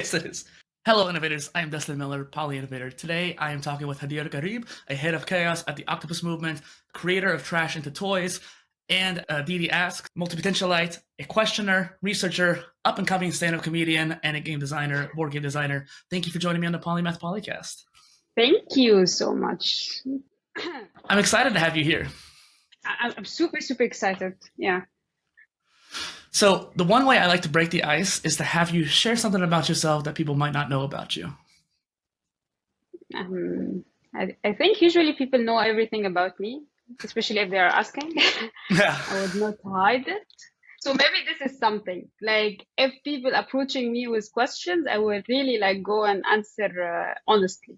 Yes, it is. Hello, innovators. I am Dustin Miller, PolyInnovator. Today, I am talking with Hadeer Ghareeb, a head of chaos at the Octopus movement, creator of Trash into Toys, and Didi Asks, Multipotentialite, a questioner, researcher, up-and-coming stand-up comedian, and a game designer, board game designer. Thank you for joining me on the Polymath Polycast. Thank you so much. I'm excited to have you here. I'm super, super excited. Yeah. So the one way I like to break the ice is to have you share something about yourself that people might not know about you. I think usually people know everything about me, especially if they are asking. Yeah. I would not hide it. So maybe this is something. Like if people approaching me with questions, I would really like go and answer honestly.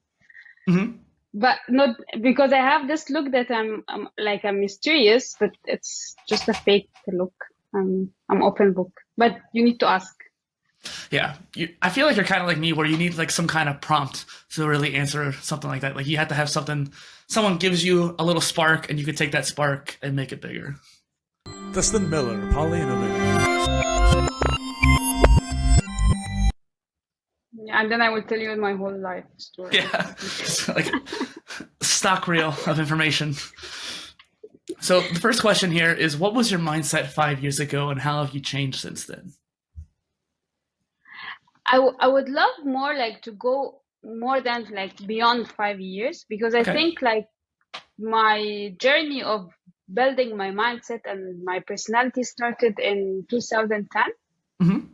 Mm-hmm. But not because I have this look that I'm mysterious, but it's just a fake look. I'm open book, but you need to ask. Yeah, I feel like you're kind of like me, where you need like some kind of prompt to really answer something like that. Like you have to have something, someone gives you a little spark, and you can take that spark and make it bigger. Dustin Miller, PolyInnovator. And then I will tell you my whole life story. Yeah, like stock reel of information. So the first question here is, what was your mindset 5 years ago, and how have you changed since then? I would love more like to go more than like beyond 5 years, because I think like my journey of building my mindset and my personality started in 2010. Mm-hmm.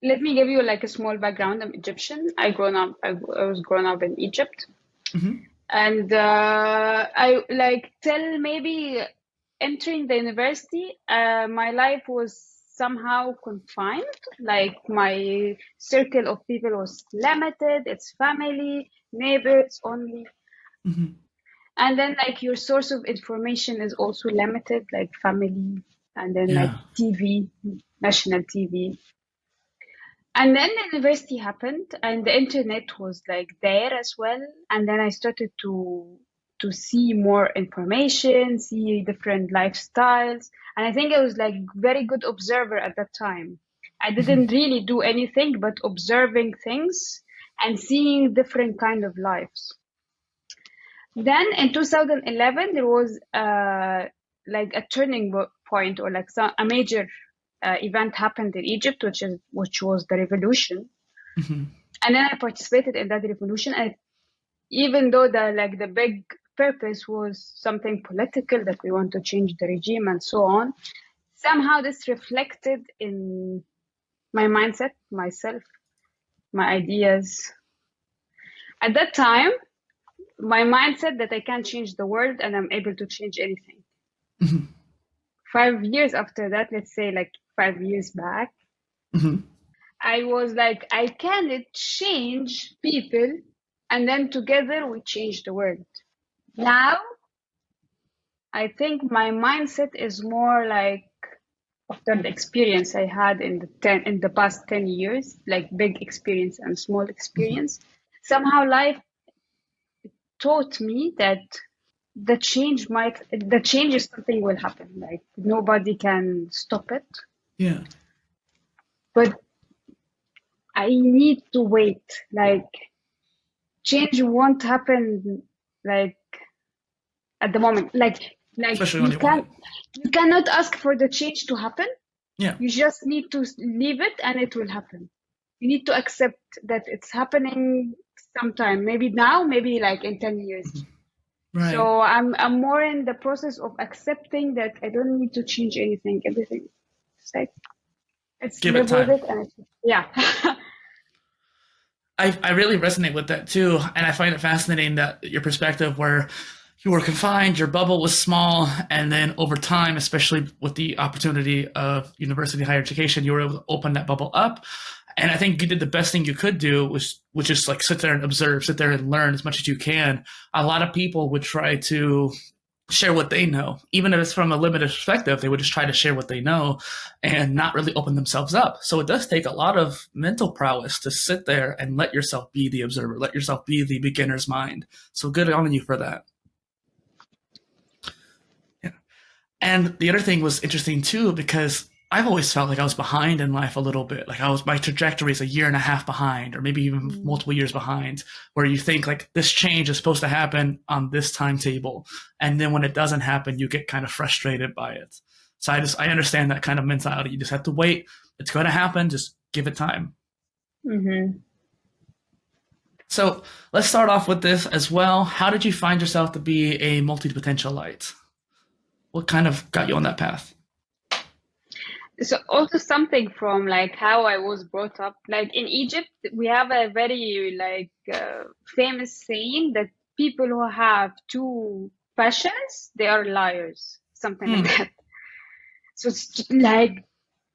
Let me give you like a small background. I'm Egyptian. I was grown up in Egypt. Mm-hmm. And I like till maybe entering the university, my life was somehow confined. Like my circle of people was limited. It's family, neighbors only. Mm-hmm. And then like your source of information is also limited, like family, and then like TV, national TV. And then the university happened, and the internet was like there as well. And then I started to see more information, see different lifestyles. And I think I was like very good observer at that time. I didn't really do anything but observing things and seeing different kind of lives. Then in 2011, there was like a turning point, or like a major event happened in Egypt, which was the revolution. Mm-hmm. And then I participated in that revolution. And even though the big purpose was something political, that we want to change the regime and so on, somehow this reflected in my mindset, myself, my ideas. At that time, my mindset that I can change the world and I'm able to change anything. Mm-hmm. 5 years after that, let's say like 5 years back, I was like, I can change people, and then together we change the world. Now, I think my mindset is more like, after the experience I had in the past 10 years, like big experience and small experience, somehow life taught me that the change is something will happen. Like nobody can stop it. Yeah. But I need to wait. Like change won't happen like at the moment. Like you cannot ask for the change to happen. Yeah. You just need to leave it and it will happen. You need to accept that it's happening sometime. Maybe now, maybe like in 10 years. Right. So I'm more in the process of accepting that I don't need to change anything. Everything. It's like give it time. Yeah. I really resonate with that too, and I find it fascinating that your perspective, where you were confined, your bubble was small, and then over time, especially with the opportunity of university higher education, you were able to open that bubble up. And I think you did the best thing you could do, which is like sit there and observe, sit there and learn as much as you can. A lot of people would try to share what they know. Even if it's from a limited perspective, they would just try to share what they know and not really open themselves up. So it does take a lot of mental prowess to sit there and let yourself be the observer, let yourself be the beginner's mind. So good on you for that. Yeah. And the other thing was interesting too, because I've always felt like I was behind in life a little bit. Like my trajectory is a year and a half behind, or maybe even multiple years behind, where you think like this change is supposed to happen on this timetable. And then when it doesn't happen, you get kind of frustrated by it. So I understand that kind of mentality. You just have to wait. It's going to happen. Just give it time. Mm-hmm. So let's start off with this as well. How did you find yourself to be a multi-potentialite? What kind of got you on that path? So also something from like how I was brought up. Like in Egypt, we have a very famous saying that people who have two passions, they are liars, something like that. So it's like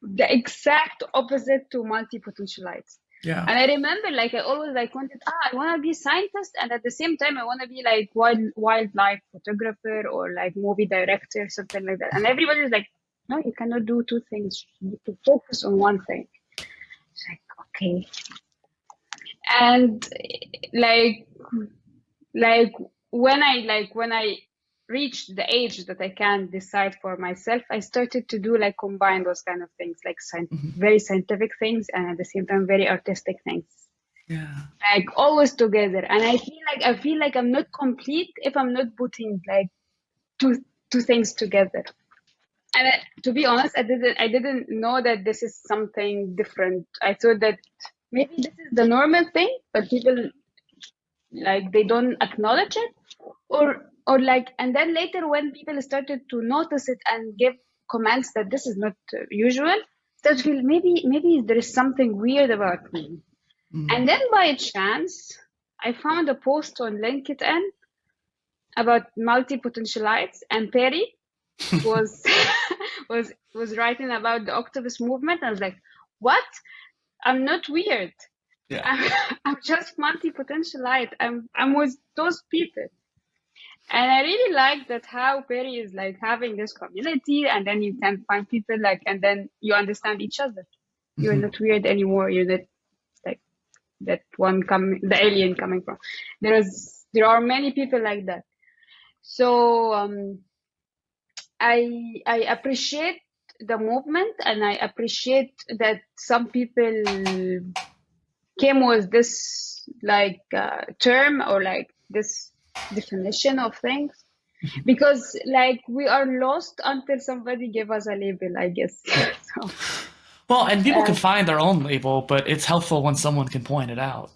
the exact opposite to multi-potentialites. Yeah. And I remember like I always like wanted, I want to be a scientist, and at the same time I want to be like wildlife photographer or like movie director, something like that. And everybody's like, no, you cannot do two things. You need to focus on one thing. It's like, okay. And like when I reached the age that I can decide for myself, I started to do like combine those kind of things, like very scientific things and at the same time very artistic things. Yeah. Like always together. And I feel like I'm not complete if I'm not putting like two things together. And to be honest, I didn't know that this is something different. I thought that maybe this is the normal thing, but people like they don't acknowledge it, or like, and then later when people started to notice it and give comments that this is not usual, start to feel maybe there is something weird about me. And then by chance, I found a post on LinkedIn about multi-potentialites, and Perry was writing about the Octopus movement. I was like, what? I'm not weird. Yeah. I'm just multi-potentialite. I'm with those people. And I really like that how Perry is like having this community, and then you can find people like, and then you understand each other. You're not weird anymore. You're not like that one the alien coming from. There are many people like that. So I appreciate the movement, and I appreciate that some people came with this like term or like this definition of things, because like we are lost until somebody gave us a label, I guess. So, well, and people can find their own label, but it's helpful when someone can point it out.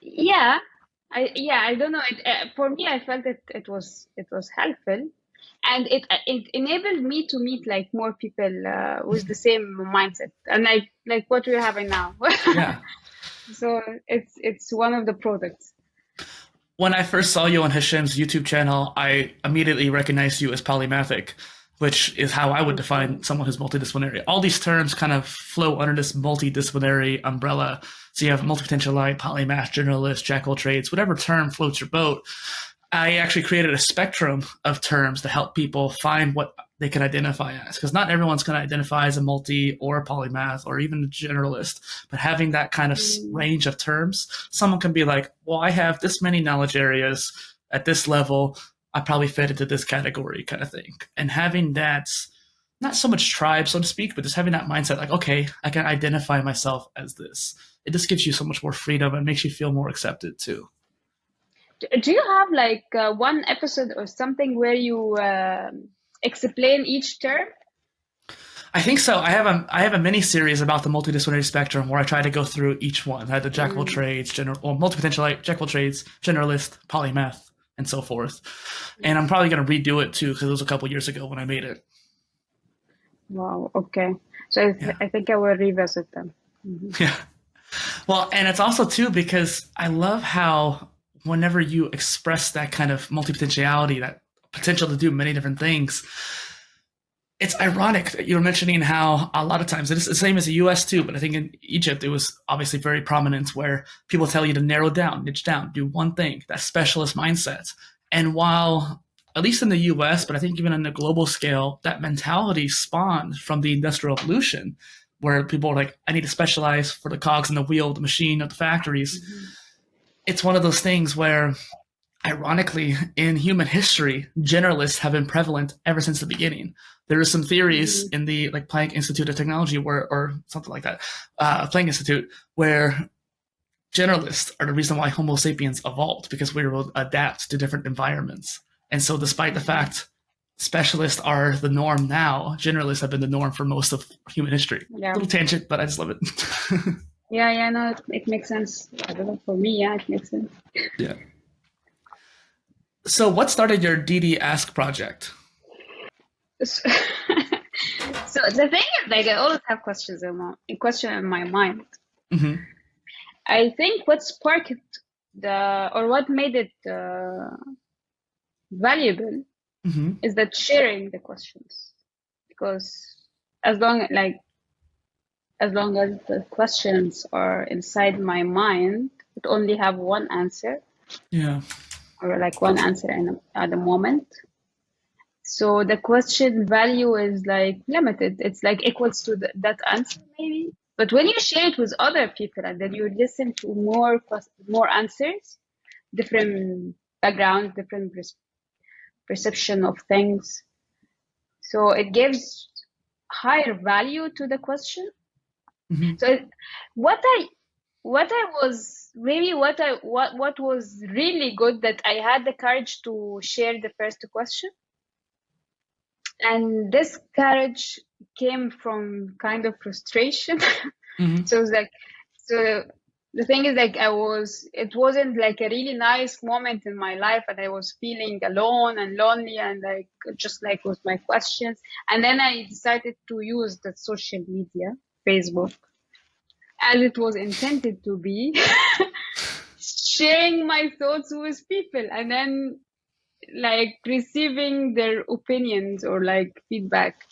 Yeah, I don't know. For me, I felt that it was helpful, and it enabled me to meet like more people with the same mindset, and like what we're having now. Yeah. So it's one of the products. When I first saw you on Hashim's YouTube channel, I immediately recognized you as polymathic, which is how I would define someone who's multidisciplinary. All these terms kind of flow under this multidisciplinary umbrella. So you have multipotentialite, polymath, generalist, jack of all trades, whatever term floats your boat. I actually created a spectrum of terms to help people find what they can identify as, because not everyone's going to identify as a multi or a polymath or even a generalist, but having that kind of range of terms, someone can be like, well, I have this many knowledge areas at this level, I probably fit into this category kind of thing. And having that, not so much tribe, so to speak, but just having that mindset like, okay, I can identify myself as this. It just gives you so much more freedom and makes you feel more accepted too. Do you have like one episode or something where you explain each term? I think so. I have a mini series about the multidisciplinary spectrum where I try to go through each one. I had the jack of all trades, multipotentialite, jack of all trades, generalist, polymath, and so forth. And I'm probably going to redo it too, because it was a couple years ago when I made it. Wow. Okay. So I think I will revisit them. Mm-hmm. Yeah. Well, and it's also too because I love how whenever you express that kind of multipotentiality, that potential to do many different things, it's ironic that you were mentioning how a lot of times it's the same as the US too, but I think in Egypt it was obviously very prominent where people tell you to narrow down, niche down, do one thing, that specialist mindset. And while, at least in the US, but I think even on the global scale, that mentality spawned from the Industrial Revolution, where people are like, I need to specialize for the cogs in the wheel, the machine of the factories. Mm-hmm. It's one of those things where ironically, in human history, generalists have been prevalent ever since the beginning. There are some theories in the like Planck Institute of Technology, or something like that, Planck Institute, where generalists are the reason why Homo sapiens evolved, because we will adapt to different environments. And so, despite the fact specialists are the norm now, generalists have been the norm for most of human history. Yeah. Little tangent, but I just love it. Yeah, no, it makes sense. I don't know, for me, yeah, it makes sense. Yeah. So, what started your Didi Ask project? So the thing is, like, I always have questions in my mind. Mm-hmm. I think what sparked what made it valuable is that sharing the questions, because as long as the questions are inside my mind, it only have one answer. Yeah. Or like one answer at the moment. So the question value is like limited. It's like equals to that answer maybe. But when you share it with other people and then you listen to more answers, different backgrounds, different perception of things, so it gives higher value to the question. So what was really good, that I had the courage to share the first question. And this courage came from kind of frustration. So it's like, so the thing is, like, it wasn't like a really nice moment in my life, and I was feeling alone and lonely and like, just like with my questions. And then I decided to use the social media, Facebook, as it was intended to be, sharing my thoughts with people, and then like receiving their opinions or like feedback.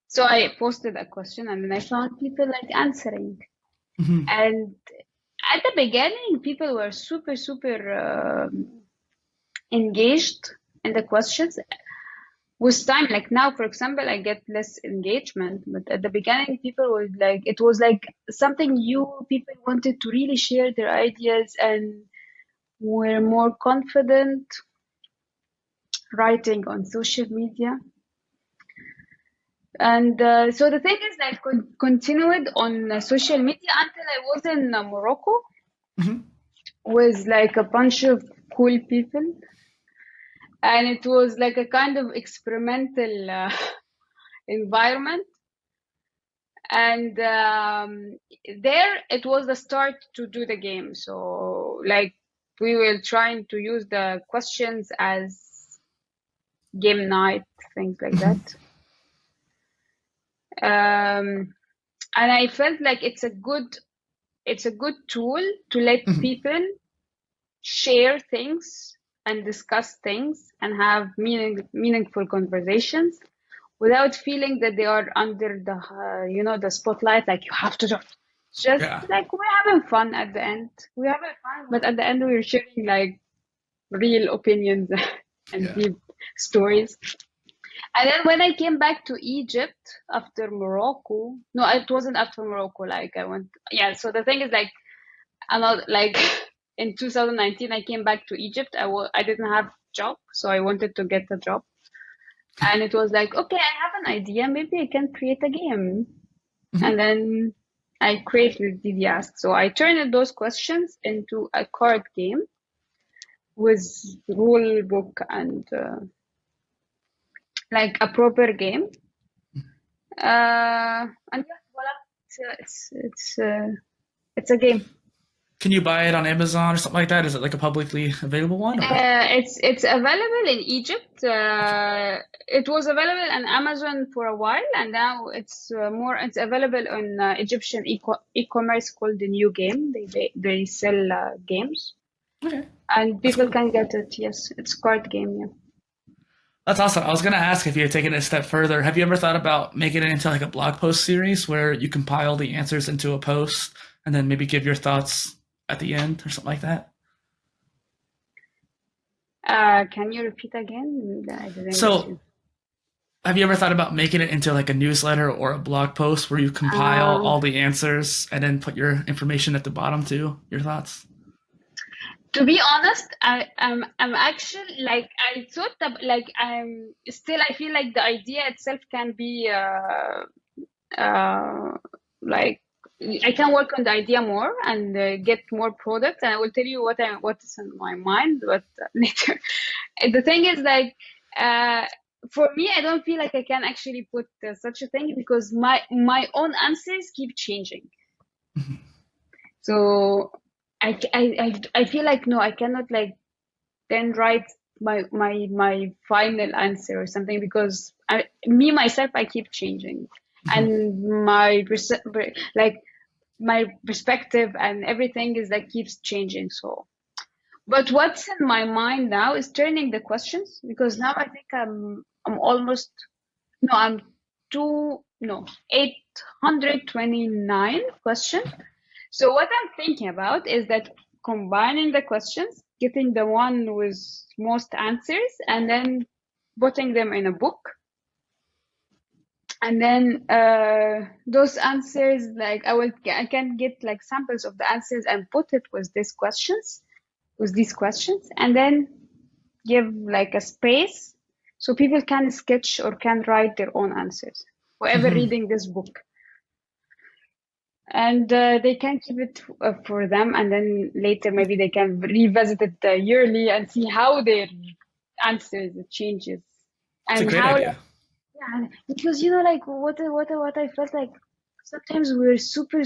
So I posted a question, and then I found people like answering. And at the beginning, people were super engaged in the questions. With time, like now, for example, I get less engagement, but at the beginning, people were like, it was like something new. People wanted to really share their ideas and were more confident writing on social media. And so the thing is, like, continued on social media until I was in Morocco with like a bunch of cool people. And it was like a kind of experimental environment. And there it was the start to do the game. So like we were trying to use the questions as game night, things like that. And I felt like it's a good tool to let people share things and discuss things and have meaningful conversations without feeling that they are under the the spotlight, like you have to do. Just like we're having fun at the end. We're having fun, but at the end we're sharing like real opinions and deep stories. And then when I came back to Egypt after Morocco, no, it wasn't after Morocco. Like I went, so the thing is, like, in 2019, I came back to Egypt. I didn't have a job, so I wanted to get a job. And it was like, okay, I have an idea. Maybe I can create a game. And then I created Didi Asks. So I turned those questions into a card game with rule book and like a proper game. And voila, it's a game. Can you buy it on Amazon or something like that? Is it like a publicly available one? It's available in Egypt. It was available on Amazon for a while, and now it's available on Egyptian e-commerce called the New Game. They sell games, and people can get it. Yes, it's card game. Yeah. That's awesome. I was going to ask if you're taking it a step further. Have you ever thought about making it into like a blog post series where you compile the answers into a post and then maybe give your thoughts at the end or something like that? Can you repeat again? Have you ever thought about making it into like a newsletter or a blog post where you compile all the answers and then put your information at the bottom too, your thoughts? To be honest, I'm actually like I thought that like I'm still I feel like the idea itself can be like I can work on the idea more and get more products, and I will tell you what is in my mind, but later. The thing is like for me, I don't feel like I can actually put such a thing because my own answers keep changing. So I feel like no, I cannot like then write my final answer or something because me myself I keep changing, and like my perspective and everything is like keeps changing. So, but what's in my mind now is turning the questions because now I think I'm almost no I'm 829 questions. So what I'm thinking about is that combining the questions, getting the one with most answers, and then putting them in a book. And then those answers, like I can get like samples of the answers and put it with these questions, and then give like a space so people can sketch or can write their own answers, whoever reading this book. And they can keep it for them, and then later maybe they can revisit it yearly and see how their answers changes. It's a And great how, idea. yeah, because like what I felt like sometimes we're super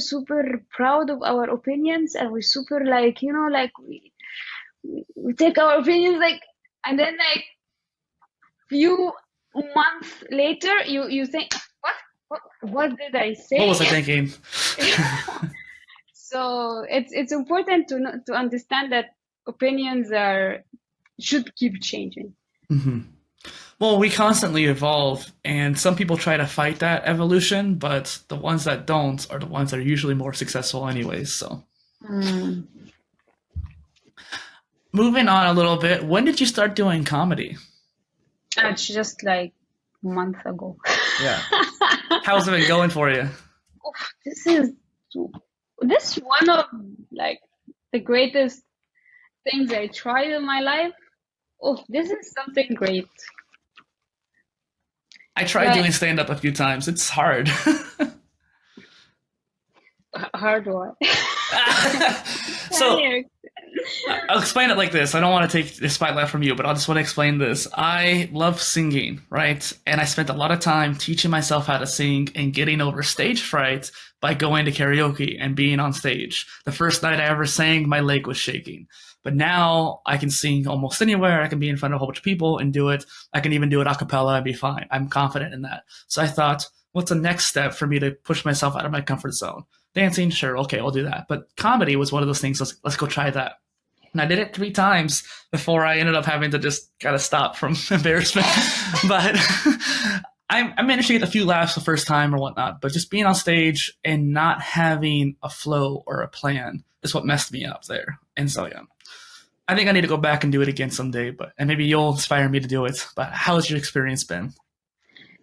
proud of our opinions, and we're super like like we take our opinions like, and then like few months later you think what did I say? What was I thinking? So it's important to understand that opinions should keep changing. Well, we constantly evolve, and some people try to fight that evolution, but the ones that don't are the ones that are usually more successful anyways. So, moving on a little bit, when did you start doing comedy? It's just like a month ago. Yeah. How's it been going for you? This one of like the greatest things I tried in my life. Oh, this is something great. I tried doing stand-up a few times. It's hard. Hard what? So I'll explain it like this. I don't want to take the spotlight from you, but I just want to explain this. I love singing, right? And I spent a lot of time teaching myself how to sing and getting over stage fright by going to karaoke and being on stage. The first night I ever sang, my leg was shaking. But now I can sing almost anywhere. I can be in front of a whole bunch of people and do it. I can even do it a cappella and be fine. I'm confident in that. So I thought, what's the next step for me to push myself out of my comfort zone? Dancing, sure, okay, I'll do that. But comedy was one of those things. Let's go try that. And I did it 3 times before I ended up having to just kind of stop from embarrassment. But I managed to get a few laughs the first time or whatnot. But just being on stage and not having a flow or a plan is what messed me up there. And so, yeah. I think I need to go back and do it again someday, and maybe you'll inspire me to do it. But how has your experience been?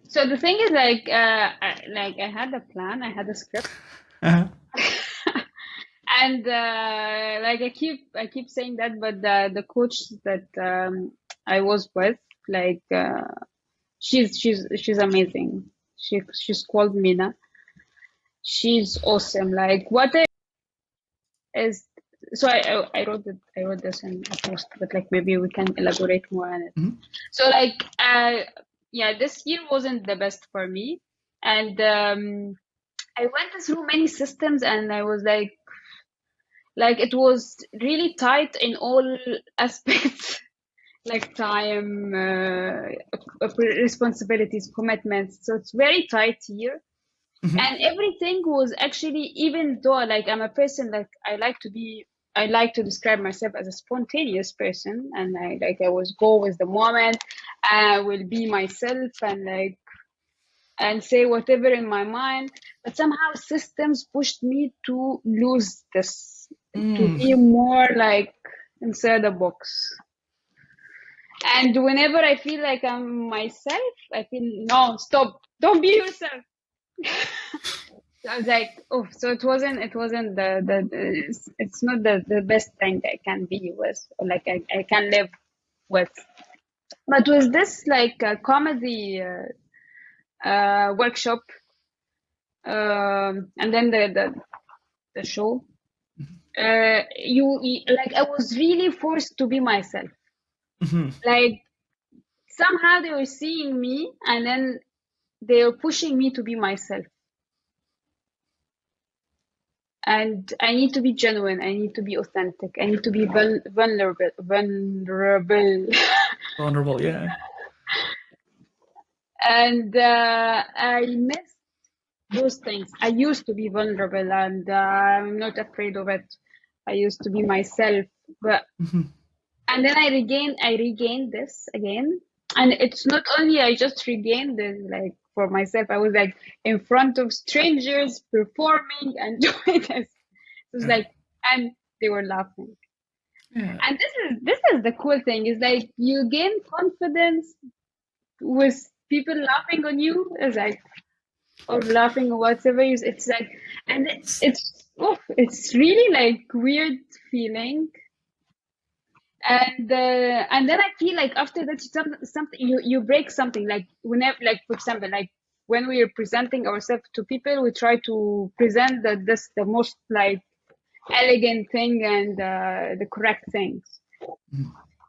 So the thing is, like I had a plan, I had a script, and like I keep saying that, but the coach that I was with, like she's amazing. She's called Mina. She's awesome. Like what is. So I wrote this in a post, but like maybe we can elaborate more on it. So like yeah, this year wasn't the best for me, and I went through many systems, and I was like it was really tight in all aspects, like time, responsibilities, commitments. So it's very tight here. And everything was actually, even though like I'm a person like I like to describe myself as a spontaneous person, and I always go with the moment. I will be myself and say whatever in my mind. But somehow systems pushed me to lose this, to be more like inside the box. And whenever I feel like I'm myself, I feel no, stop, don't be yourself. I was like, oh, so it wasn't it's not the best thing I can be with, or like I can live with. But with this like comedy workshop, and then the show, you like I was really forced to be myself. Like somehow they were seeing me, and then they were pushing me to be myself. And I need to be genuine. I need to be authentic. I need to be vulnerable. Vulnerable, yeah. And I miss those things. I used to be vulnerable, and I'm not afraid of it. I used to be myself, but and then I regained this again. And it's not only I just regained this like for myself. I was like in front of strangers performing and doing this. It was like, and they were laughing. Yeah. And this is the cool thing, is like you gain confidence with people laughing on you, is like, or laughing or whatever. It's like, and it's really like weird feeling. And then I feel like after that something you break something, like whenever, like for example, like when we are presenting ourselves to people, we try to present the most like elegant thing and the correct things.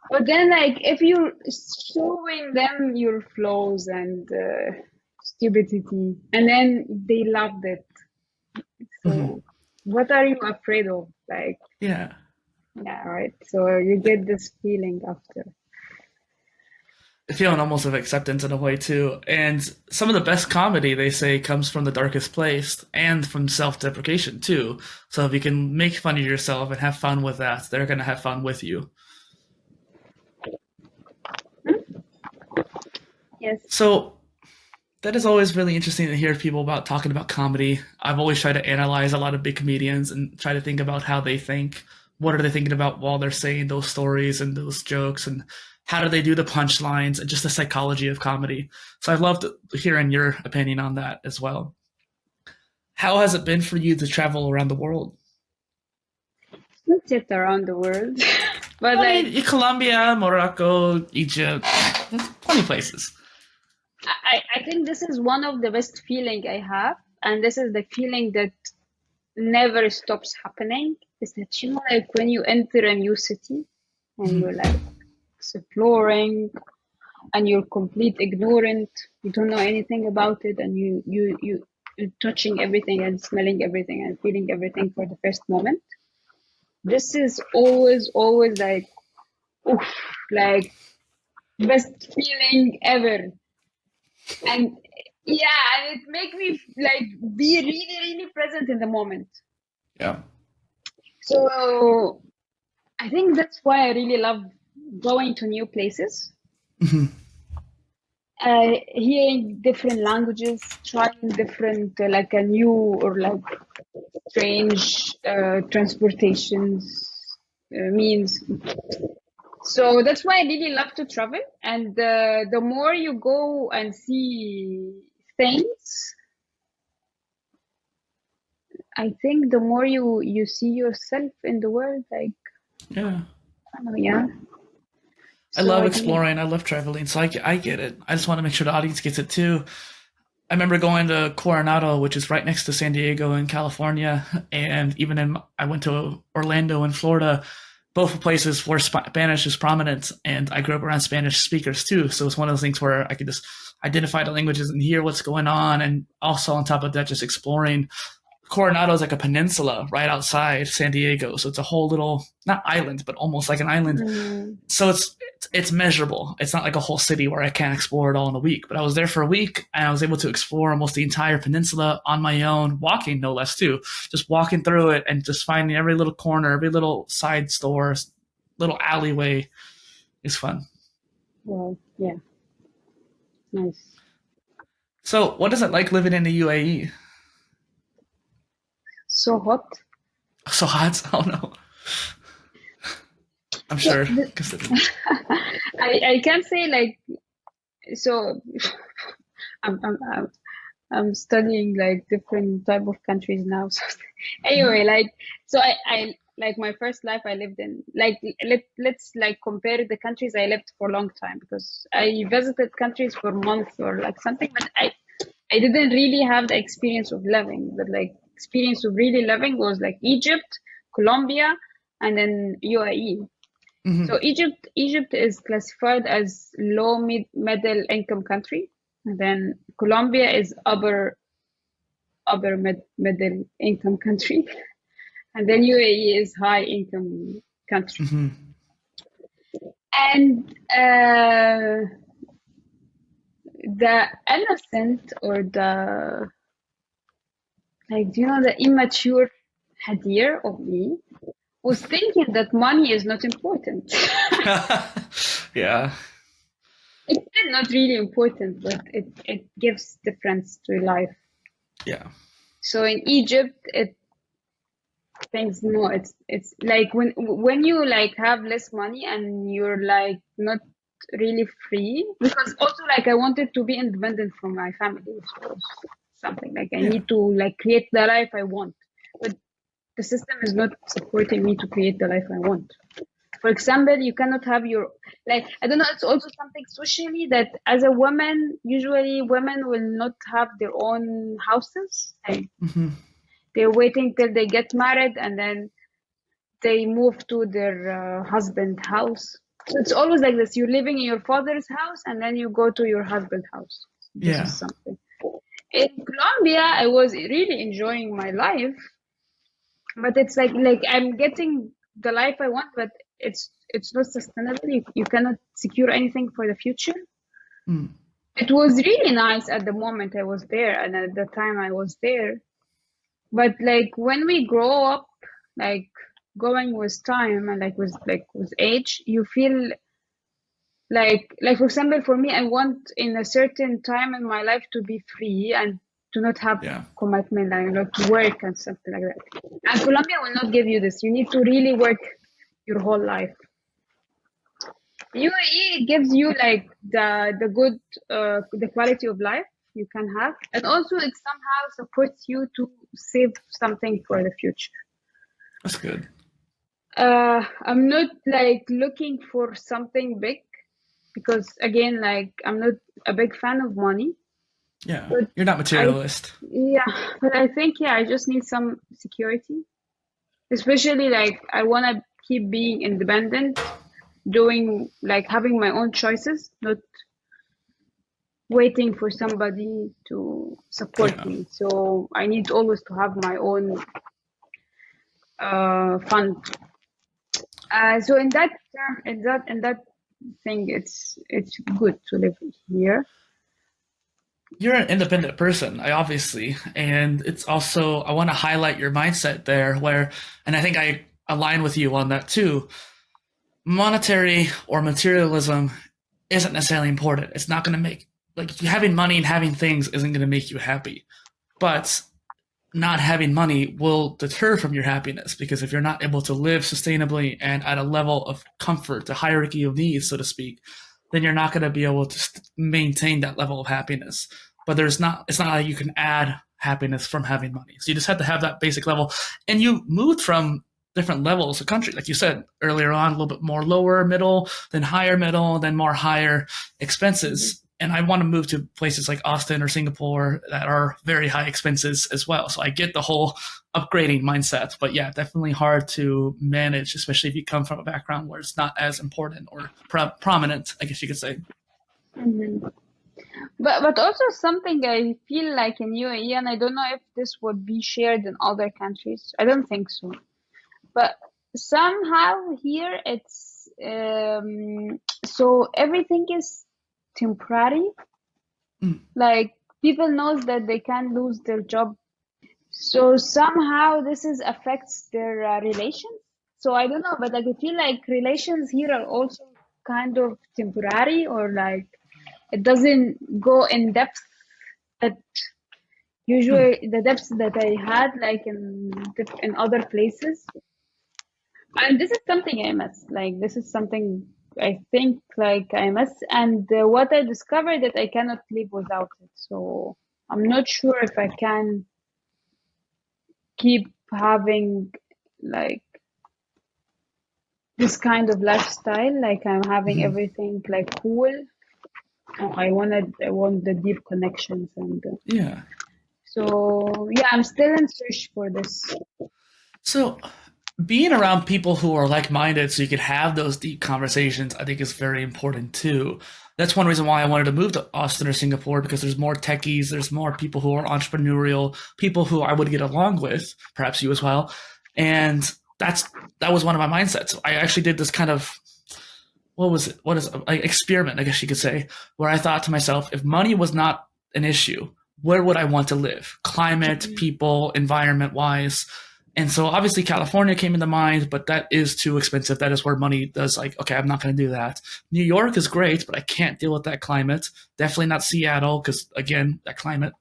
But then like if you're showing them your flaws and stupidity, and then they loved it, so what are you afraid of? Like, Yeah. yeah, right. So you get this feeling after. Feeling almost of acceptance in a way too. And some of the best comedy, they say, comes from the darkest place and from self-deprecation too. So if you can make fun of yourself and have fun with that, they're going to have fun with you. Yes. So that is always really interesting to hear people about talking about comedy. I've always tried to analyze a lot of big comedians and try to think about how they think. What are they thinking about while they're saying those stories and those jokes, and how do they do the punchlines, and just the psychology of comedy. So I'd love to hear your opinion on that as well. How has it been for you to travel around the world? Not yet around the world, but I mean, Colombia, Morocco, Egypt, plenty places. I think this is one of the best feeling I have, and this is the feeling that never stops happening. Is that, you know, like when you enter a new city and you're like exploring and you're complete ignorant, you don't know anything about it, and you're touching everything and smelling everything and feeling everything for the first moment. This is always like, oof, like best feeling ever. And yeah, and it makes me like be really present in the moment. Yeah. So I think that's why I really love going to new places, hearing different languages, trying different like a new or like strange transportations means. So that's why I really love to travel, and the more you go and see things, I think the more you see yourself in the world. Like, Yeah. I don't know, yeah. I So love I exploring. I love traveling. So I get it. I just want to make sure the audience gets it too. I remember going to Coronado, which is right next to San Diego in California, and I went to Orlando in Florida, both places where Spanish is prominent, and I grew up around Spanish speakers too. So it's one of those things where I could just identify the languages and hear what's going on, and also on top of that, just exploring. Coronado is like a peninsula right outside San Diego, so it's a whole little, not island, but almost like an island. So it's measurable. It's not like a whole city where I can't explore it all in a week. But I was there for a week, and I was able to explore almost the entire peninsula on my own, walking no less too, just walking through it and just finding every little corner, every little side store, little alleyway. It's fun. Well, yeah, nice. So, what is it like living in the UAE? So hot. So hot? Oh no. I'm sure. I can't say like, so I'm I'm studying like different type of countries now. So anyway, like so I like my first life I lived in like let's like compare the countries I lived for a long time because I visited countries for months or like something, but I didn't really have the experience of living. But like experience of really living was like Egypt, Colombia, and then UAE. So Egypt is classified as low middle income country, and then Colombia is middle income country, and then UAE is high income country. And the innocent or the like, do you know the immature Hadeer of me was thinking that money is not important. Yeah. It's still not really important, but it gives difference to life. Yeah. So in Egypt, things no, it's like when you like have less money and you're like not really free, because also like I wanted to be independent from my family. So something like I need to like create the life I want, but the system is not supporting me to create the life I want. For example, you cannot have your, like, I don't know, it's also something socially that as a woman, usually women will not have their own houses. Like, they're waiting till they get married and then they move to their husband's house. So it's always like this. You're living in your father's house and then you go to your husband's house. This is something. In Colombia, I was really enjoying my life, but it's like I'm getting the life I want, but it's not sustainable. You cannot secure anything for the future. It was really nice at the moment I was there and at the time I was there, but like when we grow up, like going with time and like with age, you feel like for example, for me, I want in a certain time in my life to be free and to not have commitment, like work and something like that. And Colombia will not give you this. You need to really work your whole life. UAE gives you like the good, the quality of life you can have, and also it somehow supports you to save something for the future. That's good. I'm not like looking for something big because again, like I'm not a big fan of money. Yeah, you're not materialist. But I think I just need some security, especially like I want to keep being independent, doing like having my own choices, not waiting for somebody to support me. So I need always to have my own fund. So in that term, in that thing, it's good to live here. You're an independent person, obviously, and it's also I want to highlight your mindset there, where, and I think I align with you on that too. Monetary or materialism isn't necessarily important. It's not going to make like having money and having things isn't going to make you happy, but not having money will deter from your happiness, because if you're not able to live sustainably and at a level of comfort, the hierarchy of needs, so to speak, then you're not going to be able to maintain that level of happiness. But it's not like you can add happiness from having money. So you just have to have that basic level. And you moved from different levels of country, like you said earlier on, a little bit more lower middle, then higher middle, then more higher expenses. And I want to move to places like Austin or Singapore that are very high expenses as well. So I get the whole upgrading mindset, but yeah, definitely hard to manage, especially if you come from a background where it's not as important or prominent, I guess you could say. But also something I feel like in UAE, and I don't know if this would be shared in other countries. I don't think so. But somehow here it's so everything is temporary. Like people knows that they can lose their job, so somehow this affects their relations. So I don't know, but like I feel like relations here are also kind of temporary, or like it doesn't go in depth that usually the depths that I had like in other places. And this is something I miss. Like this is something I think like I miss, and what I discovered that I cannot live without it. So I'm not sure if I can keep having like this kind of lifestyle, like I'm having everything like cool. I want the deep connections and Yeah. so yeah, I'm still in search for this. So being around people who are like-minded so you can have those deep conversations, I think is very important too. That's one reason why I wanted to move to Austin or Singapore, because there's more techies, there's more people who are entrepreneurial, people who I would get along with, perhaps you as well. And that was one of my mindsets. I actually did this kind of what is it? Like experiment, I guess you could say, where I thought to myself, if money was not an issue, where would I want to live? Climate, people, environment wise. And so obviously California came into mind, but that is too expensive. That is where money does like, okay, I'm not going to do that. New York is great, but I can't deal with that climate. Definitely not Seattle, because again, that climate.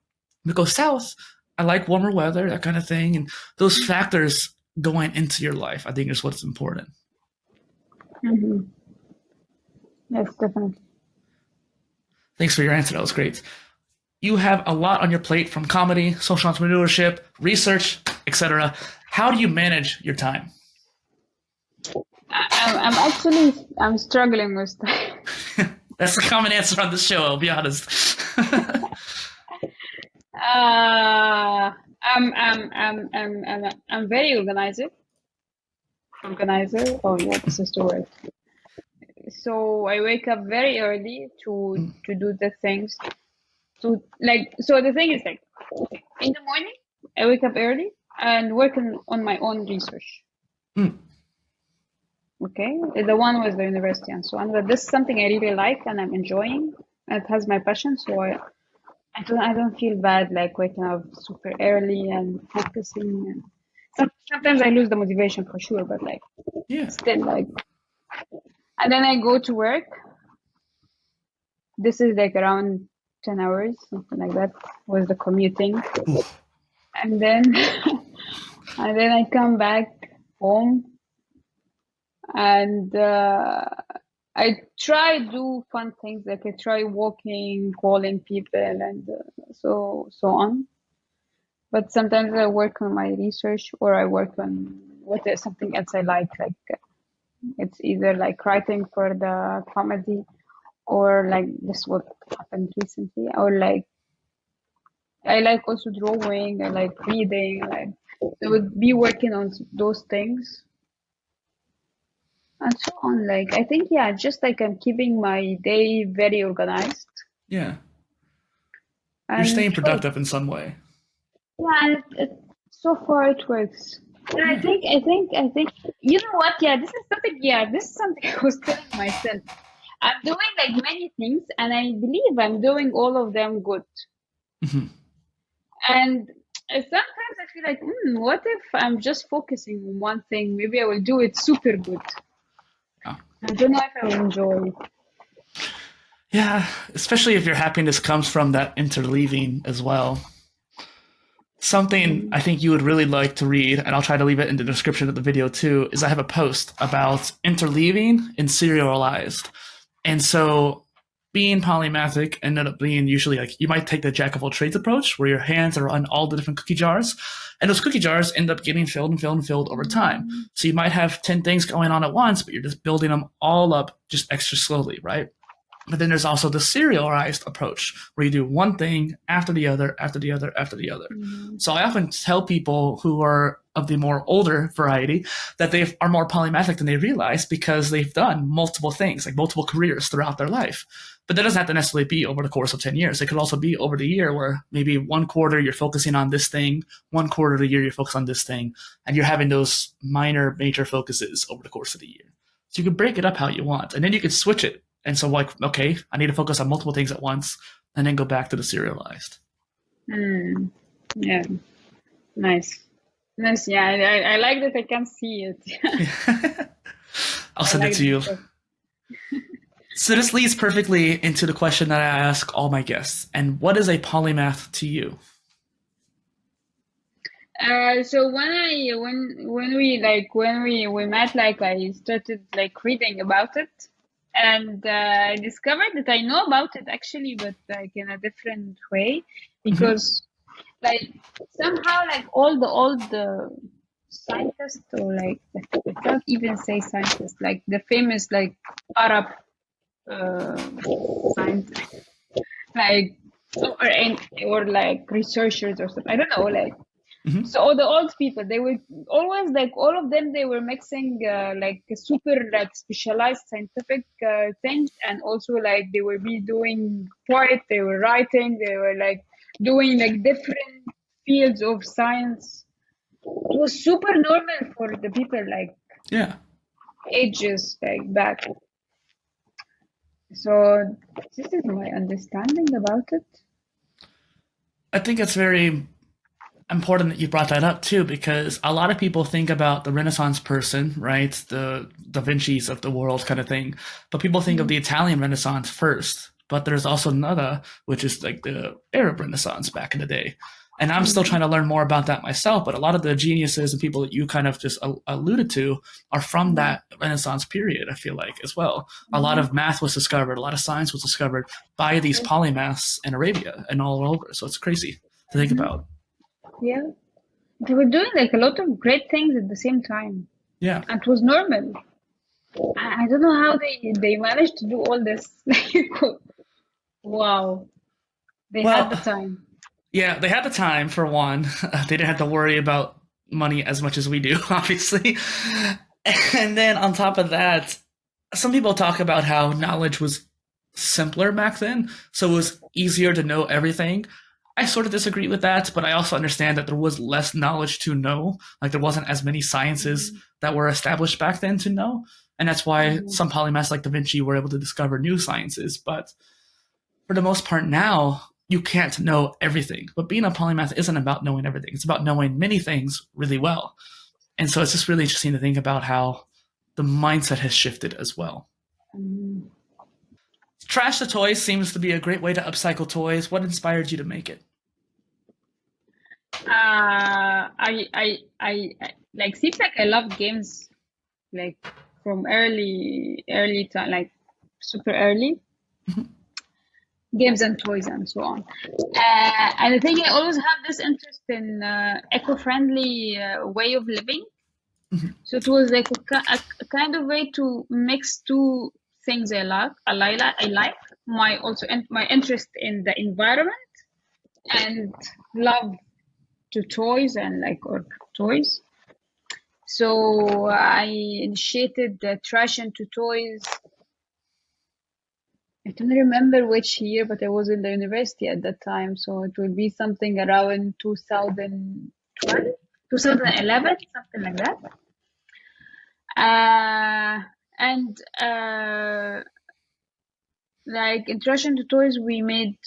We go south. I like warmer weather, that kind of thing. And those factors going into your life, I think is what's important. Mm-hmm. Yes, definitely. Thanks for your answer. That was great. You have a lot on your plate, from comedy, social entrepreneurship, research, etc. How do you manage your time? I'm struggling with that. That's the common answer on this show, I'll be honest. I'm very organizer. Oh yeah, this is the word. So I wake up very early to do the things. So the thing is like in the morning I wake up early and work on my own research. Okay, the one with the university and so on. But this is something I really like and I'm enjoying. It has my passion, so I don't feel bad like waking up super early and focusing. And sometimes I lose the motivation for sure, but like still like. And then I go to work. This is like around 10 hours, something like that, with the commuting. And then I come back home and I try do fun things, like I try walking, calling people and so on. But sometimes I work on my research or I work on something else I like it's either like writing for the comedy or like this what happened recently, or like I like also drawing, I like reading, like I would be working on those things and so on. Like I think just like I'm keeping my day very organized. Yeah. And you're staying productive in some way. Yeah, so far it works. And I think you know what? This is something I was telling myself. I'm doing like many things and I believe I'm doing all of them good. Mm-hmm. And sometimes I feel like, what if I'm just focusing on one thing? Maybe I will do it super good. Oh. I don't know if I will enjoy it. Yeah, especially if your happiness comes from that interleaving as well. Something I think you would really like to read, and I'll try to leave it in the description of the video too, is I have a post about interleaving and serialized. And so being polymathic ended up being usually like, you might take the jack of all trades approach where your hands are on all the different cookie jars, and those cookie jars end up getting filled and filled and filled over time. So you might have 10 things going on at once, but you're just building them all up just extra slowly, right? But then there's also the serialized approach where you do one thing after the other, after the other, after the other. Mm-hmm. So I often tell people who are of the more older variety that they are more polymathic than they realize, because they've done multiple things, like multiple careers throughout their life. But that doesn't have to necessarily be over the course of 10 years. It could also be over the year, where maybe one quarter you're focusing on this thing, one quarter of the year you're focused on this thing, and you're having those minor, major focuses over the course of the year. So you can break it up how you want, and then you can switch it. And so like, okay, I need to focus on multiple things at once, and then go back to the serialized. Yeah, nice. Yeah, I like that I can see it. I'll send it to you. So this leads perfectly into the question that I ask all my guests. And what is a polymath to you? So when we met, like I started like reading about it, and I discovered that I know about it actually, but like in a different way. because like somehow like all the scientists, or like I can't even say scientists, like the famous like Arab scientists, like or like researchers or something. I don't know, like so the old people, they were always like all of them, they were mixing like a super like specialized scientific things, and also like they were be doing poet, they were writing, they were like doing like different fields of science. It was super normal for the people like Yeah. ages like back. So this is my understanding about it. I think it's very important that you brought that up too, because a lot of people think about the Renaissance person, right? The Da Vinci's of the world kind of thing. But people think of the Italian Renaissance first. But there's also another, which is like the Arab Renaissance back in the day. And I'm still trying to learn more about that myself. But a lot of the geniuses and people that you kind of just alluded to are from that Renaissance period, I feel like, as well. A lot of math was discovered, a lot of science was discovered by these polymaths in Arabia and all over. So it's crazy to think about. Yeah. They were doing like a lot of great things at the same time. Yeah. And it was normal. I don't know how they managed to do all this. Wow. They had the time. Yeah, they had the time for one. They didn't have to worry about money as much as we do, obviously. And then on top of that, some people talk about how knowledge was simpler back then, so it was easier to know everything. I sort of disagree with that, but I also understand that there was less knowledge to know. Like there wasn't as many sciences that were established back then to know. And that's why some polymaths like Da Vinci were able to discover new sciences. But for the most part now, you can't know everything. But being a polymath isn't about knowing everything. It's about knowing many things really well. And so it's just really interesting to think about how the mindset has shifted as well. Trash the Toys seems to be a great way to upcycle toys. What inspired you to make it? I like seems like I love games like from early time, like super early. Games and toys and so on. And I think I always have this interest in eco-friendly way of living. So it was like a kind of way to mix two things I like. I like my interest in the environment and love to toys and like or toys. So I initiated the Trash into Toys. I don't remember which year, but I was in the university at that time. So it would be something around 2012, 2011, something like that. Like in Trash into Toys, we made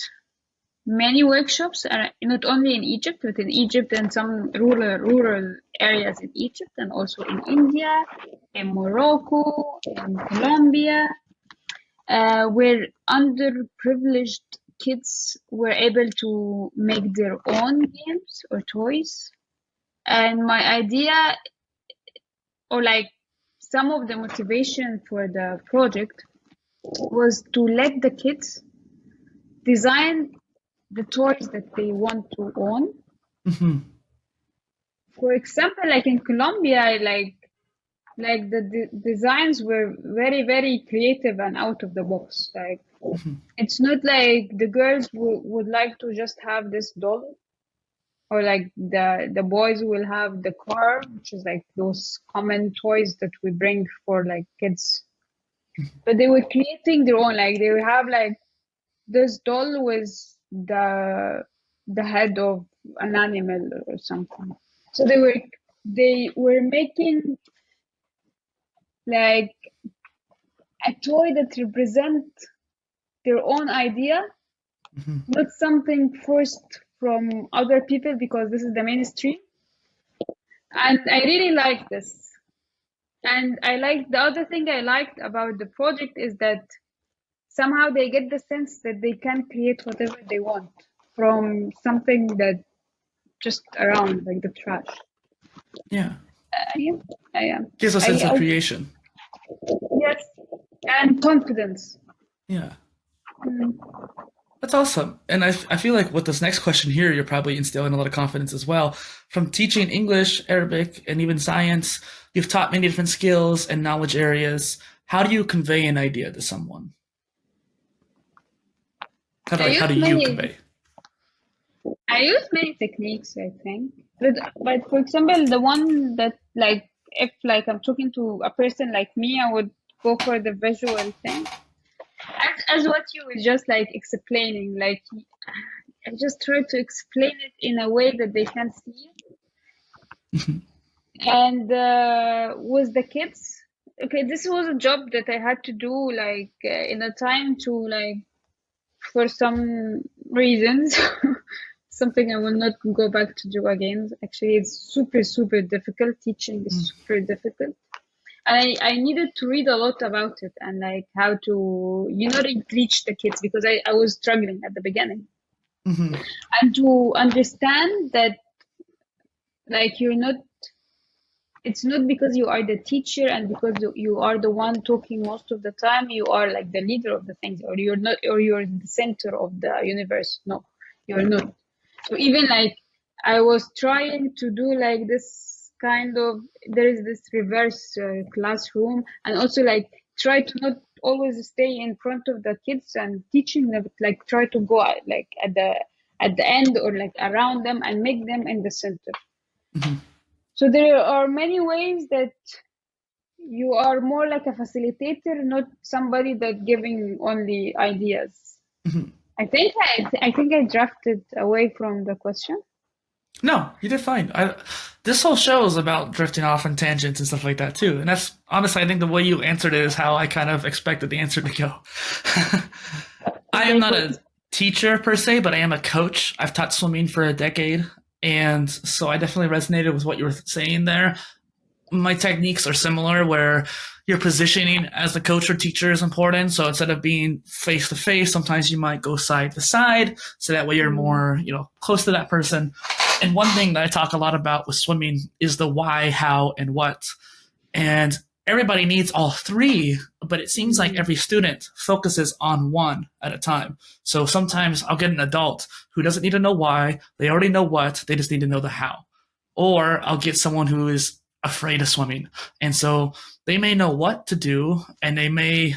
many workshops, not only in Egypt, but in Egypt and some rural areas in Egypt, and also in India, in Morocco, in Colombia, where underprivileged kids were able to make their own games or toys. And my idea, or like some of the motivation for the project, was to let the kids design the toys that they want to own. For example, like in Colombia, like the designs were very, very creative and out of the box. Like it's not like the girls would like to just have this doll, or like the boys will have the car, which is like those common toys that we bring for like kids. But they were creating their own. Like they would have like this doll with the head of an animal or something. So they were making like a toy that represents their own idea, not something forced from other people because this is the mainstream. And I really like this. And the other thing I liked about the project is that somehow they get the sense that they can create whatever they want from something that just around, like the trash. Yeah. Yeah. Gives a sense of creation. Yes, and confidence. Yeah. That's awesome. And I feel like with this next question here, you're probably instilling a lot of confidence as well. From teaching English, Arabic, and even science, you've taught many different skills and knowledge areas. How do you convey an idea to someone? I How use do you many convey? I use many techniques, I think. But for example, the one that like if like I'm talking to a person like me, I would go for the visual thing. As what you were just like explaining, like I just try to explain it in a way that they can see it. And with the kids, okay, this was a job that I had to do like in a time to like for some reasons. Something I will not go back to do again. Actually, it's super difficult. Teaching is super difficult. And I needed to read a lot about it and like how to, reach the kids because I was struggling at the beginning. Mm-hmm. And to understand that like it's not because you are the teacher and because you are the one talking most of the time, you are like the leader of the things, or you're not, or you're the center of the universe. No, you're not. So even like I was trying to do like this kind of, there is this reverse classroom, and also like try to not always stay in front of the kids and teaching them, like try to go like at the end or like around them and make them in the center. Mm-hmm. So there are many ways that you are more like a facilitator, not somebody that giving only ideas. Mm-hmm. I think I drafted away from the question. No, you did fine. This whole show is about drifting off on tangents and stuff like that too. And that's honestly, I think the way you answered it is how I kind of expected the answer to go. I am not a teacher per se, but I am a coach. I've taught swimming for a decade. And so I definitely resonated with what you were saying there. My techniques are similar where your positioning as the coach or teacher is important. So instead of being face to face, sometimes you might go side to side. So that way you're more, close to that person. And one thing that I talk a lot about with swimming is the why, how, and what. And everybody needs all three, but it seems like every student focuses on one at a time. So sometimes I'll get an adult who doesn't need to know why. They already know what. They just need to know the how. Or I'll get someone who is afraid of swimming. And so they may know what to do and they may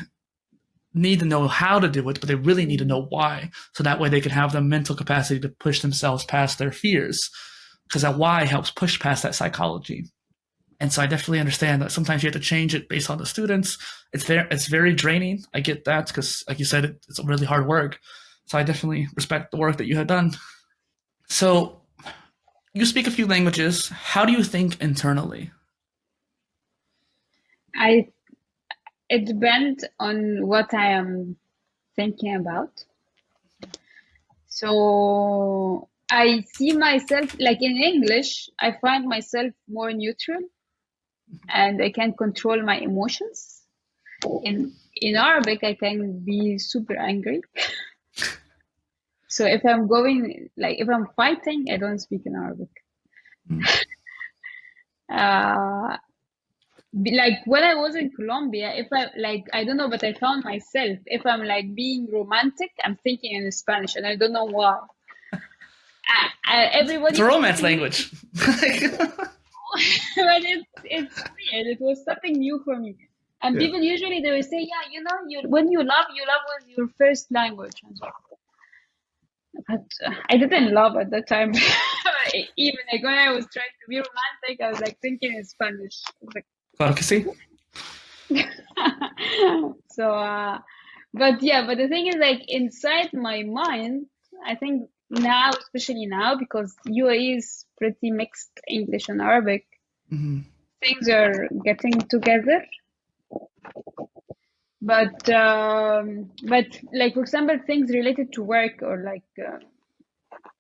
need to know how to do it, but they really need to know why. So that way they can have the mental capacity to push themselves past their fears, because that why helps push past that psychology. And so I definitely understand that sometimes you have to change it based on the students. It's very draining. I get that because, like you said, it's really hard work. So I definitely respect the work that you have done. So you speak a few languages. How do you think internally? It depends on what I am thinking about. So I see myself, like in English, I find myself more neutral and I can control my emotions. In Arabic, I can be super angry. So if I'm if I'm fighting, I don't speak in Arabic. Like when I was in Colombia, if I don't know, but I found myself, if I'm like being romantic, I'm thinking in Spanish and I don't know why. Everybody. It's a romance language. But it's weird. It was something new for me. And people usually they will say, yeah, when you love with your first language. But I didn't love at that time. Even like when I was trying to be romantic, I was like thinking in Spanish. Claro que sí. So, but the thing is, like inside my mind, I think now, especially now, because UAE is pretty mixed English and Arabic, things are getting together. But like for example, things related to work or like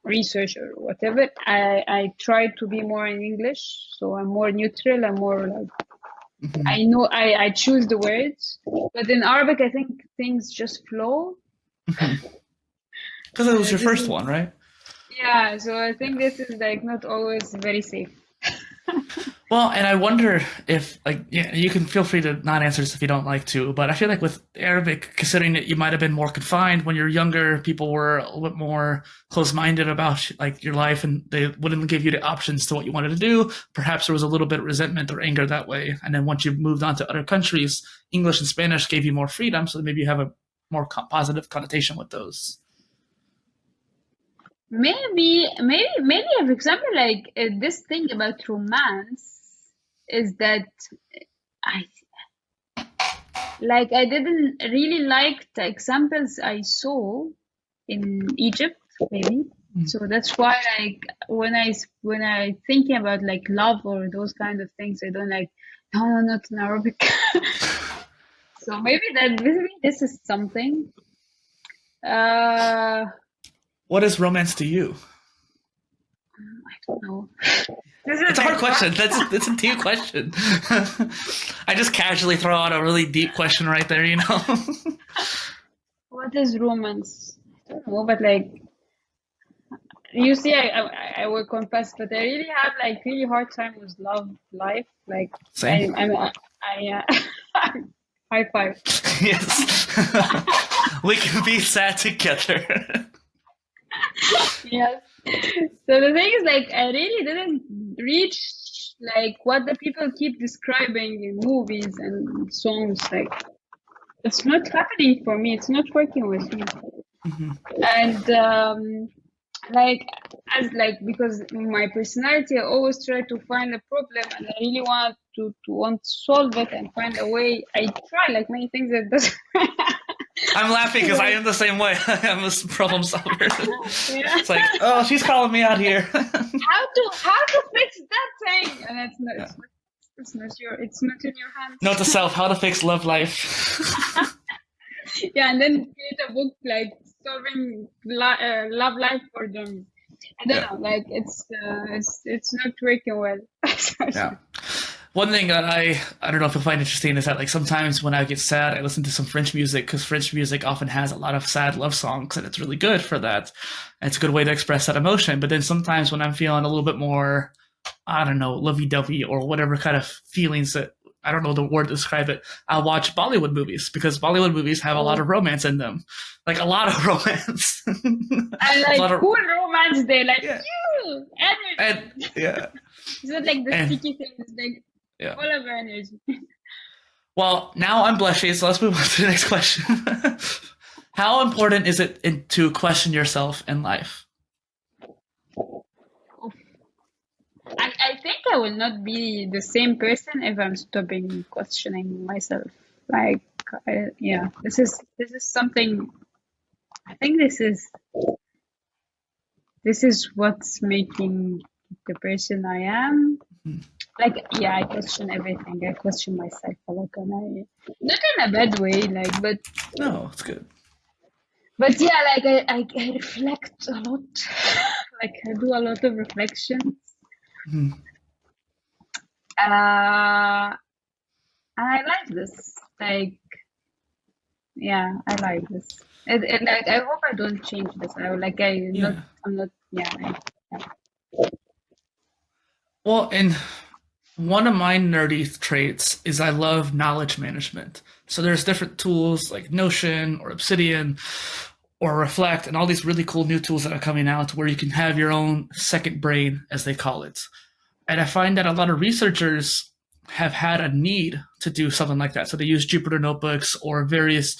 research or whatever, I try to be more in English, so I'm more neutral. I'm more like I know I choose the words, but in Arabic, I think things just flow. Because it was your first one, right? Yeah, so I think this is like not always very safe. Well, and I wonder if, like, yeah, you can feel free to not answer this if you don't like to, but I feel like with Arabic, considering that you might have been more confined when you're younger, people were a little bit more close-minded about like your life, and they wouldn't give you the options to what you wanted to do. Perhaps there was a little bit of resentment or anger that way, and then once you moved on to other countries, English and Spanish gave you more freedom, so maybe you have a more positive connotation with those. Maybe, for example, like this thing about romance is that I I didn't really like the examples I saw in Egypt, maybe. So that's why, like, when I thinking about like love or those kind of things, I don't like. No, no, not in Arabic. So maybe this is something. What is romance to you? I don't know. It's a hard question. That's a deep question. I just casually throw out a really deep question right there, you know? What is romance? I don't know, but like, you see, I will confess, but I really have like really hard time with love life. Like, Same. High five. Yes. We can be sad together. Yes. So the thing is, like, I really didn't reach like what the people keep describing in movies and songs. Like, it's not happening for me. It's not working with me. And because my personality, I always try to find a problem, and I really want to solve it and find a way. I try like many things that doesn't. I'm laughing because I am the same way. I'm a problem solver. Yeah. It's like, oh, she's calling me out here. How to fix that thing? And it's not in your hands. Note to self: how to fix love life. Yeah, and then create a book like solving love life for them. I don't know, like it's not working well. Yeah. One thing that I don't know if you'll find interesting is that like sometimes when I get sad, I listen to some French music because French music often has a lot of sad love songs, and it's really good for that. And it's a good way to express that emotion. But then sometimes when I'm feeling a little bit more, I don't know, lovey-dovey or whatever kind of feelings that I don't know the word to describe it, I'll watch Bollywood movies because Bollywood movies have a lot of romance in them, like a lot of romance. And like cool romance, they like you energy. And yeah, it's not like the sticky thing. It's like full of energy. Well, now I'm blushing, so let's move on to the next question. How important is it to question yourself in life? I think I will not be the same person if I'm stopping questioning myself. Like, this is something. I think this is what's making the person I am. Like, I question everything. I question myself a lot, and not in a bad way, like, but no, it's good. But yeah, like I reflect a lot. Like I do a lot of reflections. And I like this. Like, I like this. Like, I hope I don't change this. I'm not. Well, and one of my nerdy traits is I love knowledge management. So there's different tools like Notion or Obsidian or Reflect and all these really cool new tools that are coming out where you can have your own second brain, as they call it. And I find that a lot of researchers have had a need to do something like that. So they use Jupyter notebooks or various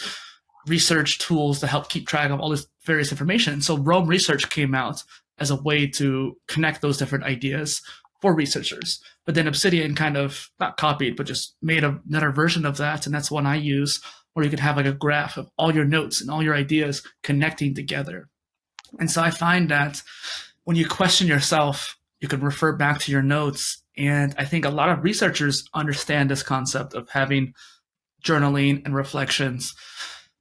research tools to help keep track of all this various information. So Rome Research came out as a way to connect those different ideas for researchers. But then Obsidian kind of not copied, but just made another version of that. And that's one I use, where you can have like a graph of all your notes and all your ideas connecting together. And so I find that when you question yourself, you can refer back to your notes. And I think a lot of researchers understand this concept of having journaling and reflections,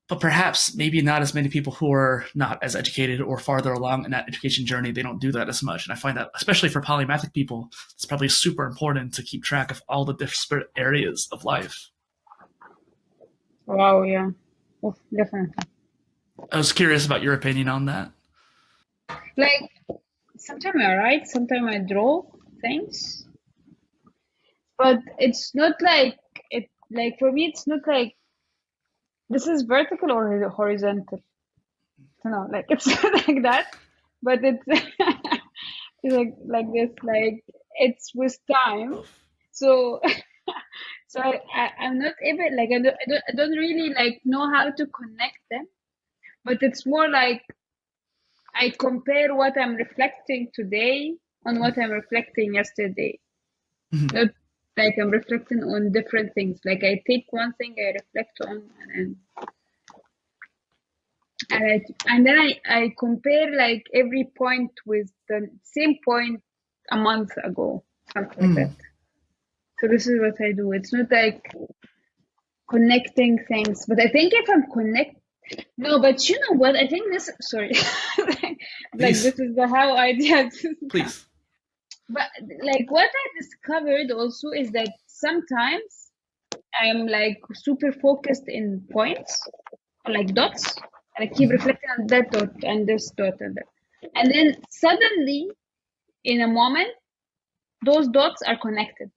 but perhaps maybe not as many people who are not as educated or farther along in that education journey. They don't do that as much. And I find that, especially for polymathic people, it's probably super important to keep track of all the disparate areas of life. Wow, yeah. Oh, definitely. I was curious about your opinion on that. Like, sometimes I write, sometimes I draw things. but it's not like it. Like for me, it's not like this is vertical or horizontal. I don't know, like it's like that, but it's it's like this, like it's with time. So so I'm not able, like I don't really like know how to connect them, but it's more like I compare what I'm reflecting today on what I'm reflecting yesterday. Mhm. Not like I'm reflecting on different things. Like I take one thing I reflect on and then I compare like every point with the same point a month ago, something like that. So this is what I do. It's not like connecting things, but I think if I'm no, but you know what? I think this, sorry, like Please, this is the how ideas come. please. But like what I discovered also is that sometimes I'm like super focused in points, or like dots, and I keep reflecting on that dot and this dot and that. And then suddenly, in a moment, those dots are connected.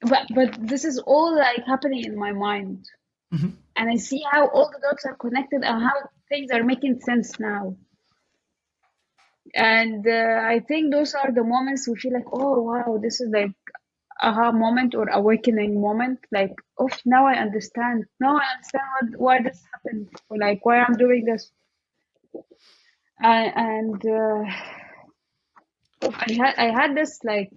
But this is all like happening in my mind. Mhm. And I see how all the dots are connected and how things are making sense now. And I think those are the moments we feel like, oh wow, this is like aha moment or awakening moment. Like, oh, now I understand. Now I understand why this happened, or like why I'm doing this. And I had this like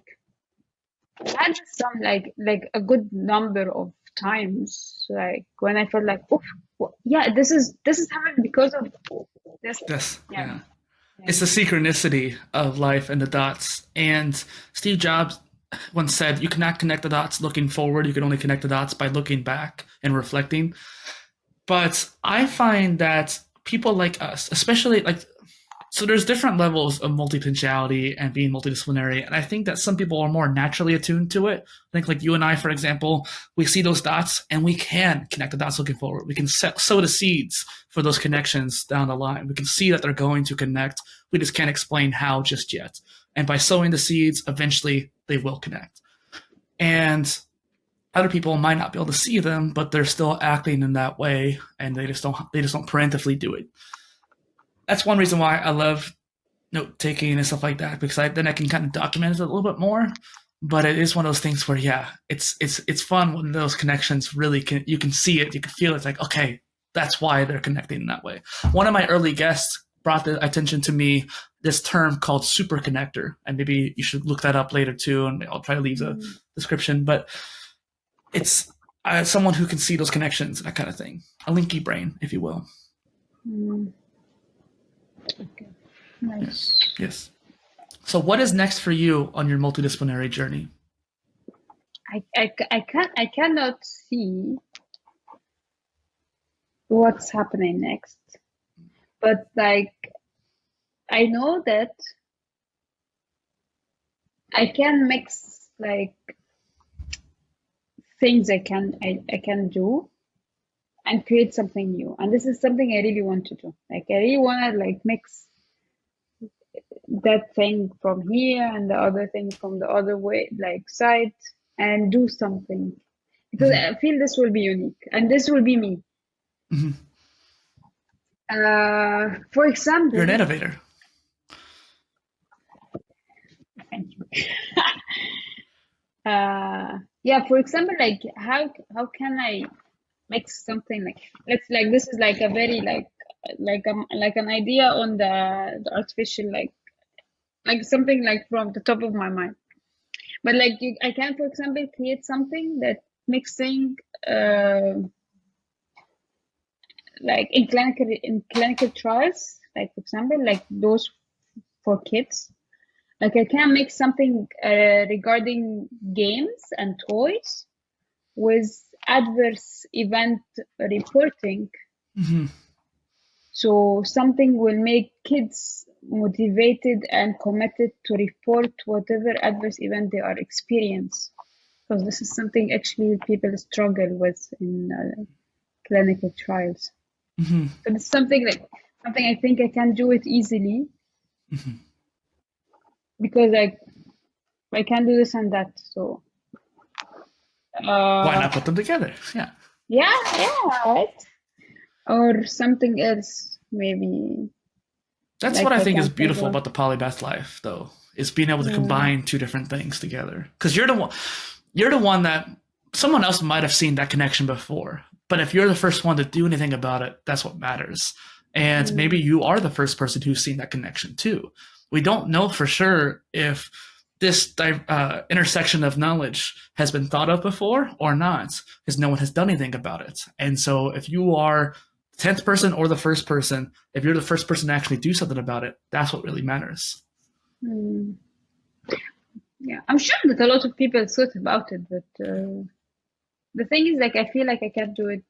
I had some like a good number of times like when I felt like, oh yeah, this is happening because of this. Yes, Yeah. yeah. It's the synchronicity of life and the dots. And Steve Jobs once said, "You cannot connect the dots looking forward. You can only connect the dots by looking back and reflecting." But I find that people like us, especially like, so there's different levels of multipotentiality and being multidisciplinary, and I think that some people are more naturally attuned to it. I think like you and I, for example, we see those dots and we can connect the dots looking forward. We can sow the seeds for those connections down the line. We can see that they're going to connect. We just can't explain how just yet. And by sowing the seeds, eventually they will connect. And other people might not be able to see them, but they're still acting in that way, and they just don't preemptively do it. That's one reason why I love note taking and stuff like that, because then I can kind of document it a little bit more. But it is one of those things where it's fun when those connections really you can see it, you can feel it. It's like, okay, that's why they're connecting in that way. One of my early guests brought the attention to me this term called super connector, and maybe you should look that up later too, and I'll try to leave the description. But it's someone who can see those connections and that kind of thing, a linky brain, if you will. Okay. Nice. Yes. So what is next for you on your multidisciplinary journey? I cannot see what's happening next, but like I know that I can mix like things I can do and create something new, and this is something I really want to do. Like I really want to like mix that thing from here and the other thing from the other way, like side, and do something, because I feel this will be unique and this will be me. For example, You're an innovator. thank you. Yeah, for example, like how can I mix something like this is like a very like an idea on the artificial like something like from the top of my mind. But like I can, for example, create something that mixing like in clinical trials, like for example, like those for kids. Like I can make something regarding games and toys with adverse event reporting. So something will make kids motivated and committed to report whatever adverse event they are experiencing, because this is something actually people struggle with in clinical trials. So it's something I think I can do it easily, because like I can do this and that. So Why not put them together? Yeah. yeah, right. Or something else, maybe. That's Like what I I think is can beautiful figure. about the Polymath life, though, is being able to combine two different things together. Because you're the one that someone else might have seen that connection before, but if you're the first one to do anything about it, that's what matters. And maybe you are the first person who's seen that connection too. We don't know for sure if this intersection of knowledge has been thought of before or not, because no one has done anything about it. And so if you are the 10th person or the first person, if you're the first person to actually do something about it, that's what really matters. Yeah, I'm sure that a lot of people thought about it, but the thing is, like, I feel like I can't do it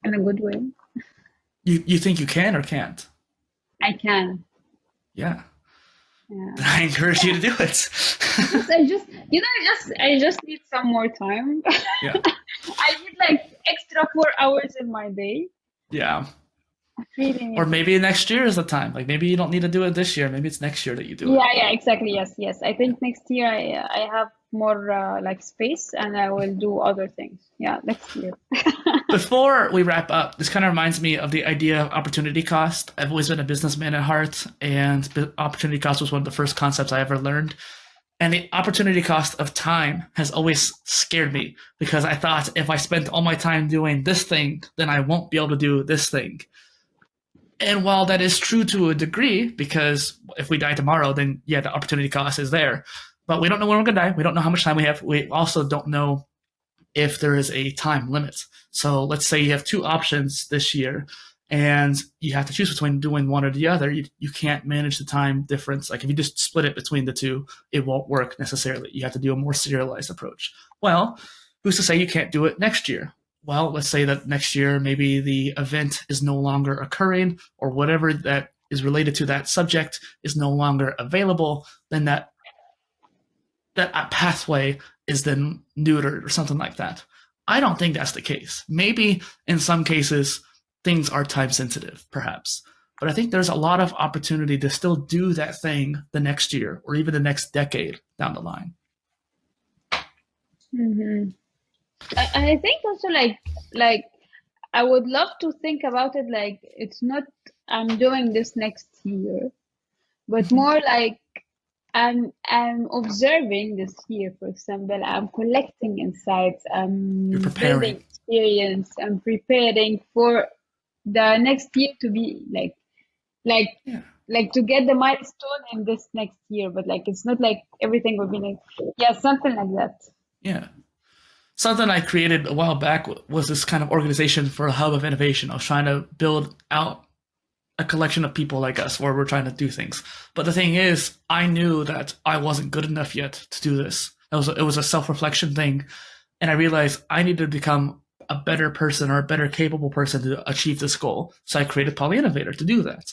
in a good way. You think you can or can't? I can. Yeah. Yeah. I encourage you to do it. I just need some more time. Yeah. I need like extra 4 hours in my day. Yeah. Really need Or maybe next year is the time. Like maybe you don't need to do it this year. Maybe it's next year that you do it. Yeah, exactly. Yes. I think next year I have more like space and I will do other things. Yeah, next year. Before we wrap up, this kind of reminds me of the idea of opportunity cost. I've always been a businessman at heart, and opportunity cost was one of the first concepts I ever learned. And the opportunity cost of time has always scared me because I thought if I spent all my time doing this thing, then I won't be able to do this thing. And while that is true to a degree, because if we die tomorrow, then yeah, the opportunity cost is there. But we don't know when we're going to die. We don't know how much time we have. We also don't know if there is a time limit. So let's say you have two options this year and you have to choose between doing one or the other. You can't manage the time difference. Like if you just split it between the two, it won't work necessarily. You have to do a more serialized approach. Well, who's to say you can't do it next year? Well, let's say that next year maybe the event is no longer occurring or whatever that is related to that subject is no longer available, then that pathway is then neutered or something like that. I don't think that's the case. Maybe in some cases things are time sensitive, perhaps. But I think there's a lot of opportunity to still do that thing the next year or even the next decade down the line. Mm-hmm. I think also like I would love to think about it like it's not I'm doing this next year, but more like I'm observing this year, for example. I'm collecting insights. I'm You're preparing. building experience. I'm preparing for the next year to be like to get the milestone in this next year. But like it's not like everything will be like something like that. Yeah. Something I created a while back was this kind of organization for a hub of innovation. I was trying to build out a collection of people like us where we're trying to do things. But the thing is, I knew that I wasn't good enough yet to do this. It was a self-reflection thing. And I realized I needed to become a better person or a better capable person to achieve this goal. So I created PolyInnovator to do that.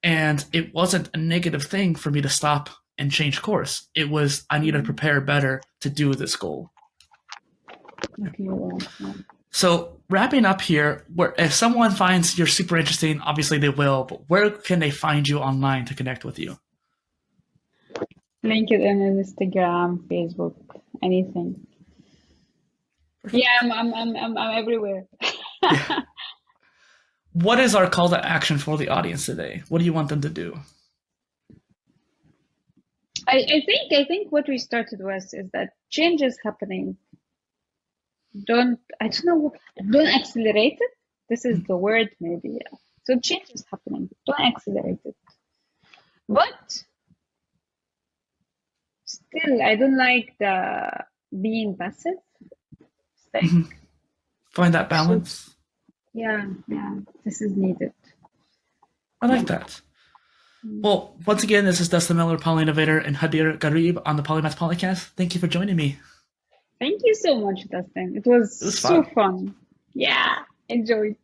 And it wasn't a negative thing for me to stop and change course. It was I needed to prepare better to do this goal. Okay, well. So wrapping up here, if someone finds you're super interesting, obviously they will, but where can they find you online to connect with you? LinkedIn, Instagram, Facebook, anything. Perfect. Yeah, I'm everywhere. Yeah. What is our call to action for the audience today? What do you want them to do? I think what we started with is that change is happening. Don't accelerate it. This is the word, maybe. Yeah. So change is happening. Don't accelerate it. But still, I don't like the being passive. Like, find that balance. Yeah, this is needed. I like that. Well, once again, this is Dustin Miller, PolyInnovator, and Hadeer Ghareeb on the Polymath Polycast. Thank you for joining me. Thank you so much, Dustin. It was so fun. Yeah, enjoyed.